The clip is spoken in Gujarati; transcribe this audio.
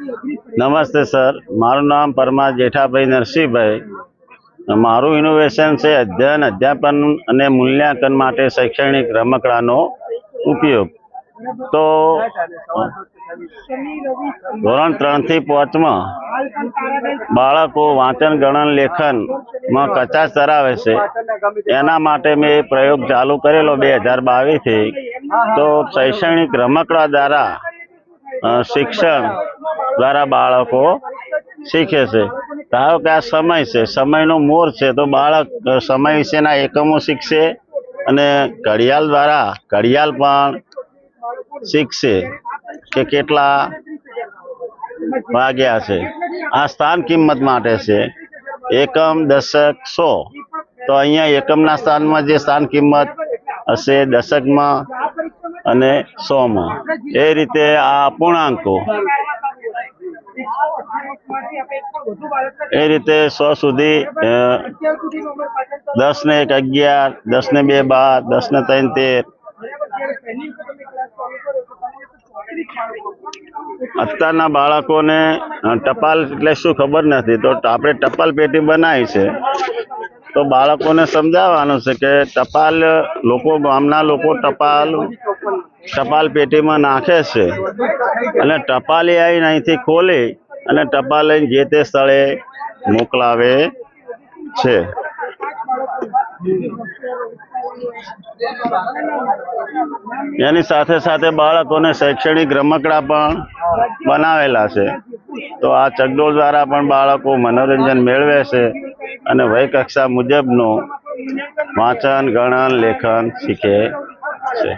નમસ્તે સર, મારું નામ પરમાર જેઠાભાઈ નરસિંહભાઈ. મારું ઇનોવેશન છે અધ્યયન, અધ્યાપન અને મૂલ્યાંકન માટે શૈક્ષણિક રમકડાનો ઉપયોગ. તો ધોરણ 3 થી 5 બાળકો વાંચન ગણન લેખનમાં કચાશ ધરાવે છે. એના માટે મેં પ્રયોગ ચાલુ કરેલો 2022 થી. તો શૈક્ષણિક રમકડા દ્વારા શિક્ષણ દ્વારા બાળકો શીખે છે. ધારો કે આ સમય છે, સમયનો મોર છે, તો બાળક સમય વિશેના એકમો શીખશે અને ઘડિયાળ દ્વારા ઘડિયાળ પણ શીખશે કે કેટલા વાગ્યા છે. આ સ્થાન કિંમત માટે છે. એકમ, દશક, 100. તો અહીંયા એકમના સ્થાનમાં જે સ્થાન કિંમત હશે દશકમાં અને 100માં. એ રીતે આ અપૂર્ણાંકો એ રીતે 100 સુધી 10 ને 1 11, 10 ને 2 12, 10 ને 3 13. અત્યારના બાળકોને ટપાલ એટલે શું ખબર નથી, તો આપણે ટપાલ પેટી બનાવી છે. તો બાળકોને સમજાવવાનું છે કે ટપાલ ગામના લોકો ટપાલ પેટીમાં નાખે છે અને ટપાલી આવીને અહીંથી ખોલી અને ટપાલ લઈને જે તે સ્થળે મોકલાવે છે. એની સાથે સાથે બાળકોને શૈક્ષણિક રમકડા પણ બનાવેલા છે. તો આ ચકડોળ દ્વારા પણ બાળકો મનોરંજન મેળવે છે અને વય કક્ષા મુજબનું વાંચન ગણન લેખન શીખે છે.